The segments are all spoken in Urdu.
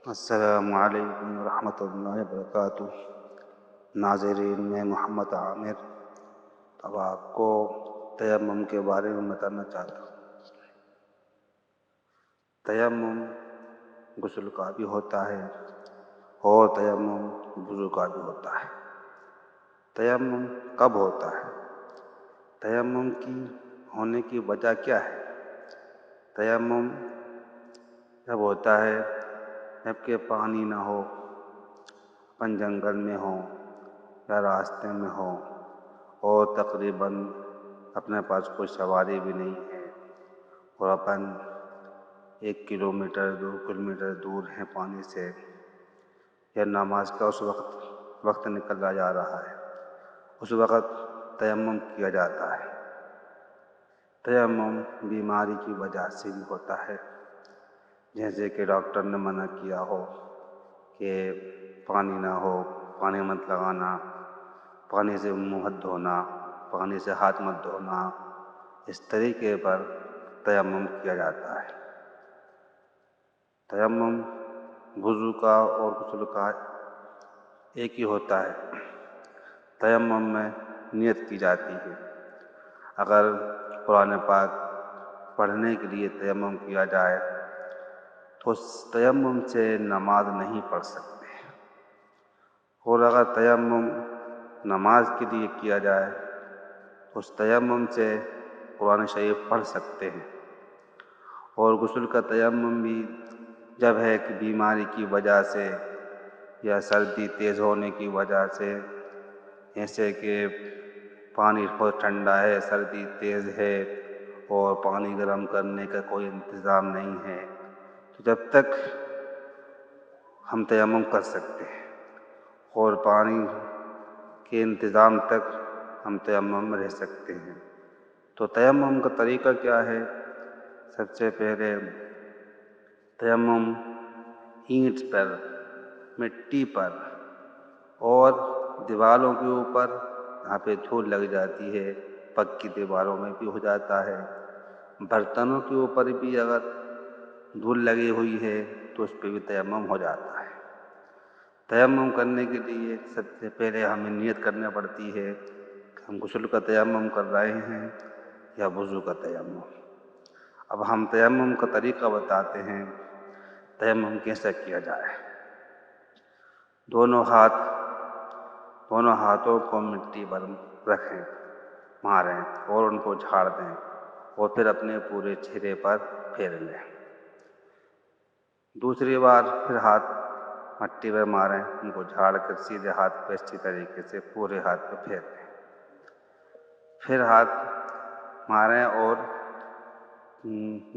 السلام علیکم ورحمۃ اللہ وبرکاتہ۔ ناظرین، میں محمد عامر اب آپ کو تیمم کے بارے میں بتانا چاہتا ہوں۔ تیمم غسل کا بھی ہوتا ہے اور تیمم وضو کا بھی ہوتا ہے۔ تیمم کب ہوتا ہے؟ تیمم کی ہونے کی وجہ کیا ہے؟ تیمم جب ہوتا ہے جبکہ پانی نہ ہو، اپن جنگل میں ہوں یا راستے میں ہوں اور تقریباً اپنے پاس کوئی سواری بھی نہیں ہے اور اپن 1 کلومیٹر 2 کلومیٹر دور ہیں پانی سے، یا نماز کا اس وقت نکلا جا رہا ہے، اس وقت تیمم کیا جاتا ہے۔ تیمم بیماری کی وجہ سے بھی ہوتا ہے، جیسے کہ ڈاکٹر نے منع کیا ہو کہ پانی نہ ہو، پانی مت لگانا، پانی سے منہ مت دھونا، پانی سے ہاتھ مت دھونا، اس طریقے پر تیمم کیا جاتا ہے۔ تیمم وضو کا اور غسل کا ایک ہی ہوتا ہے۔ تیمم میں نیت کی جاتی ہے۔ اگر قرآن پاک پڑھنے کے لیے تیمم کیا جائے تو اس تیمم سے نماز نہیں پڑھ سکتے، اور اگر تیمم نماز کے لیے کیا جائے تو اس تیمم سے قرآن شریف پڑھ سکتے ہیں۔ اور غسل کا تیمم بھی جب ہے کہ بیماری کی وجہ سے یا سردی تیز ہونے کی وجہ سے، جیسے کہ پانی بہت ٹھنڈا ہے، سردی تیز ہے اور پانی گرم کرنے کا کوئی انتظام نہیں ہے، تو جب تک ہم تیمم کر سکتے ہیں، اور پانی کے انتظام تک ہم تیمم میں رہ سکتے ہیں۔ تو تیمم کا طریقہ کیا ہے؟ سب سے پہلے تیمم اینٹ پر، مٹی پر اور دیواروں کے اوپر جہاں پہ دھول لگ جاتی ہے، پکی دیواروں میں بھی ہو جاتا ہے، برتنوں کے اوپر بھی اگر دھول لگی ہوئی ہے تو اس پہ بھی تیمم ہو جاتا ہے۔ تیمم کرنے کے لیے سب سے پہلے ہمیں نیت کرنا پڑتی ہے کہ ہم غسل کا تیمم کر رہے ہیں یا وضو کا تیمم۔ اب ہم تیمم کا طریقہ بتاتے ہیں، تیمم کیسے کیا جائے۔ دونوں ہاتھوں کو مٹی پر رکھیں، ماریں اور ان کو جھاڑ دیں، اور پھر اپنے پورے چہرے پر پھیر لیں۔ دوسری بار پھر ہاتھ مٹی پر ماریں، ان کو جھاڑ کر سیدھے ہاتھ پہ اچھی طریقے سے پورے ہاتھ پہ پھیر لیں۔ پھر ہاتھ ماریں اور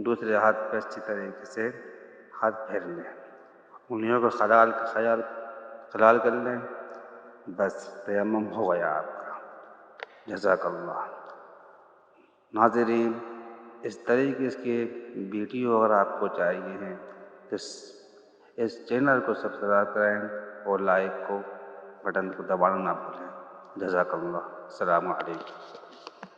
دوسرے ہاتھ پہ اچھی طریقے سے ہاتھ پھیر لیں، انگلیوں کو خلال کر لیں، بس تیمم ہو گیا آپ کا۔ جزاک اللہ۔ ناظرین، اس طریقے کی ویڈیو اگر آپ کو چاہیے ہیں تو اس چینل کو سبسکرائب کریں اور لائک کو بٹن کو دبانا نہ بھولیں۔ جزاک اللہ۔ السلام علیکم۔